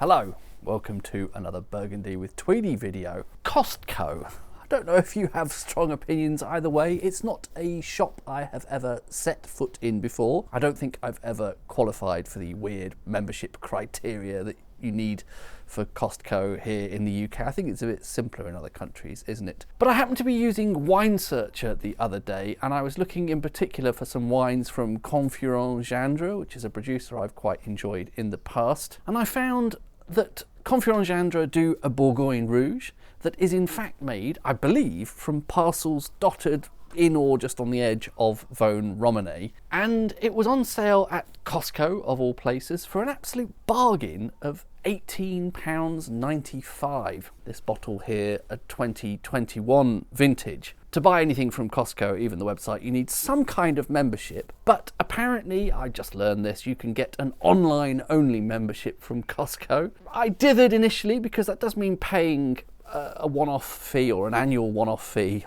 Hello, welcome to another Burgundy with Tweedy video. Costco. I don't know if you have strong opinions either way. It's not a shop I have ever set foot in before. I don't think I've ever qualified for the weird membership criteria that you need for Costco here in the UK. I think it's a bit simpler in other countries, isn't it? But I happened to be using Wine Searcher the other day, and I was looking in particular for some wines from Confuron Gindre, which is a producer I've quite enjoyed in the past. And I found that Confuron Gindre do a Bourgogne Rouge that is in fact made, I believe, from parcels dotted in or just on the edge of Vosne Romanée, and it was on sale at Costco of all places for an absolute bargain of £18.95. This bottle here, a 2021 vintage. To buy anything from Costco, even the website, you need some kind of membership, but apparently, I just learned this, you can get an online only membership from Costco. I dithered initially because that does mean paying a one-off fee or an annual one-off fee.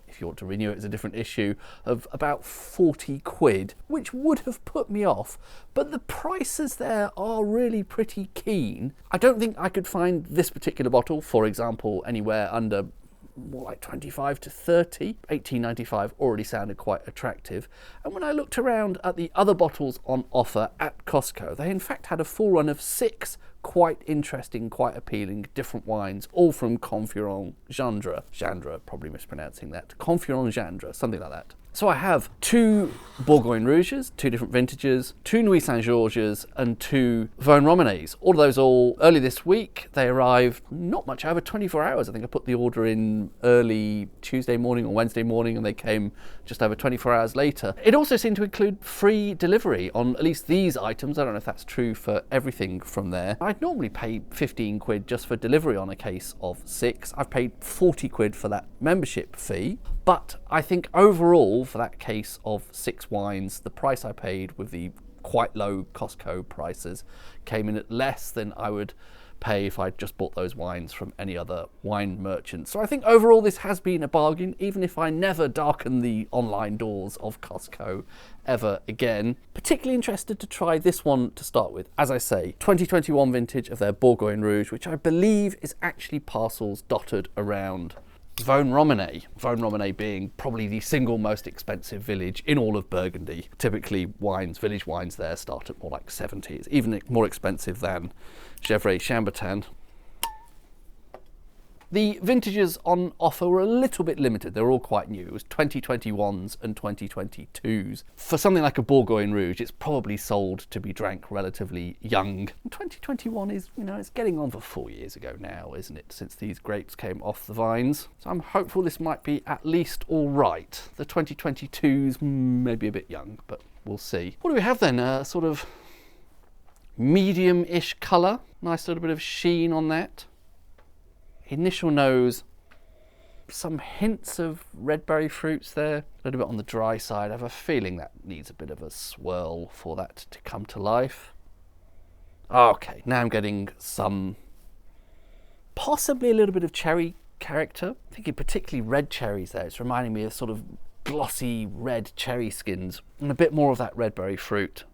If you want to renew it, it's a different issue, of about 40 quid, which would have put me off, but the prices there are really pretty keen. I don't think I could find this particular bottle, for example, anywhere under more like 25 to 30. £18.95 already sounded quite attractive. And when I looked around at the other bottles on offer at Costco, they in fact had a full run of 6 quite interesting, quite appealing different wines, all from Confuron Gindre. Gindre, probably mispronouncing that. Confuron Gindre, something like that. So I have 2 Bourgogne Rouges, 2 different vintages, 2 Nuits Saint-Georges and 2 Vosne Romanées. All of those all early this week. They arrived not much over 24 hours. I think I put the order in early Tuesday morning or Wednesday morning and they came just over 24 hours later. It also seemed to include free delivery on at least these items. I don't know if that's true for everything from there. I'd normally pay 15 quid just for delivery on a case of 6. I've paid 40 quid for that membership fee. But I think overall, for that case of 6 wines, the price I paid with the quite low Costco prices came in at less than I would pay if I'd just bought those wines from any other wine merchant. So I think overall this has been a bargain, even if I never darken the online doors of Costco ever again. Particularly interested to try this one to start with. As I say, 2021 vintage of their Bourgogne Rouge, which I believe is actually parcels dotted around Vosne Romanée. Vosne Romanée being probably the single most expensive village in all of Burgundy. Typically village wines there start at more like 70. It's even more expensive than Gevrey-Chambertin. The vintages on offer were a little bit limited. They were all quite new. It was 2021s and 2022s. For something like a Bourgogne Rouge, it's probably sold to be drank relatively young. And 2021 is, it's getting on for 4 years ago now, isn't it, since these grapes came off the vines. So I'm hopeful this might be at least all right. The 2022s may be a bit young, but we'll see. What do we have then? A sort of medium-ish colour. Nice little bit of sheen on that. Initial nose, some hints of red berry fruits there, a little bit on the dry side. I have a feeling that needs a bit of a swirl for that to come to life. Okay, now I'm getting some, possibly a little bit of cherry character. I'm thinking particularly red cherries there. It's reminding me of sort of glossy red cherry skins and a bit more of that red berry fruit.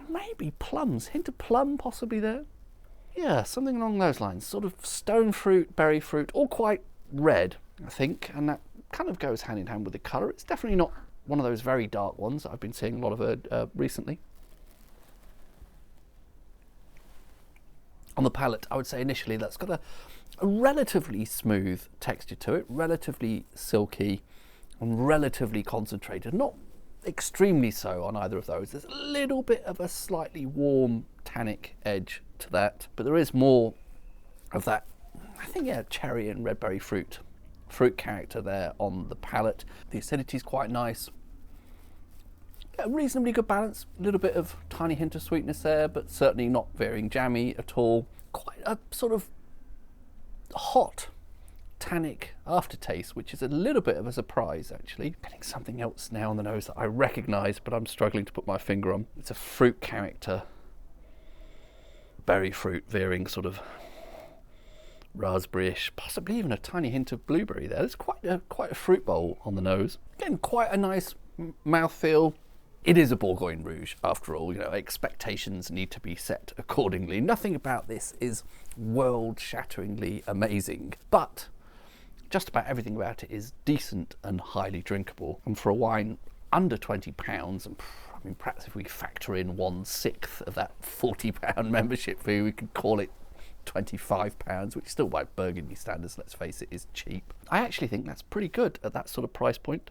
Maybe plums, hint of plum possibly there. Yeah, something along those lines. Sort of stone fruit, berry fruit, all quite red, I think, and that kind of goes hand in hand with the colour. It's definitely not one of those very dark ones that I've been seeing a lot of recently. On the palate, I would say initially that's got a relatively smooth texture to it, relatively silky and relatively concentrated. Not extremely so on either of those. There's a little bit of a slightly warm tannic edge to that, but there is more of that, I think, cherry and red berry fruit character there on the palate. The acidity is quite nice. A reasonably good balance, a little bit of tiny hint of sweetness there, but certainly not veering jammy at all. Quite a sort of hot tannic aftertaste, which is a little bit of a surprise actually. Getting something else now on the nose that I recognise, but I'm struggling to put my finger on. It's a fruit character. Berry fruit veering sort of raspberry-ish, possibly even a tiny hint of blueberry there. There's quite a fruit bowl on the nose. Again, quite a nice mouthfeel, It is a Bourgogne Rouge, after all. You know, expectations need to be set accordingly. Nothing about this is world-shatteringly amazing, but just about everything about it is decent and highly drinkable. And for a wine under £20, and I mean, perhaps if we factor in 1/6 of that £40 membership fee, we could call it £25, which still by Burgundy standards, let's face it, is cheap. I actually think that's pretty good at that sort of price point.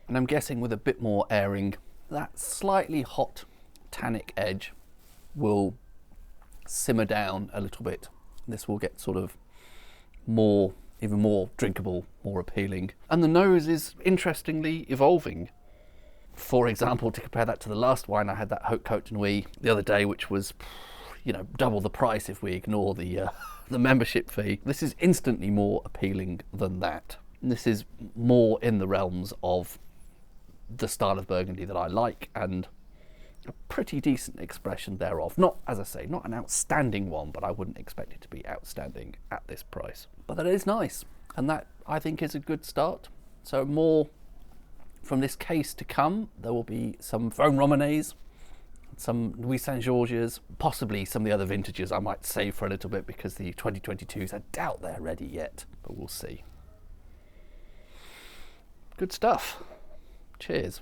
And I'm guessing with a bit more airing, that slightly hot tannic edge will simmer down a little bit. This will get sort of more, even more drinkable, more appealing. And the nose is interestingly evolving. For example, to compare that to the last wine I had, that Haute Côte Nuit, the other day, which was, you know, double the price if we ignore the membership fee. This is instantly more appealing than that. And this is more in the realms of the style of Burgundy that I like, and a pretty decent expression thereof. Not, as I say, not an outstanding one, but I wouldn't expect it to be outstanding at this price. But that is nice, and that I think is a good start. So more from this case to come. There will be some Vosne Romanées, some Louis Saint-Georges, possibly some of the other vintages I might save for a little bit, because the 2022s, I doubt they're ready yet, but we'll see. Good stuff. Cheers.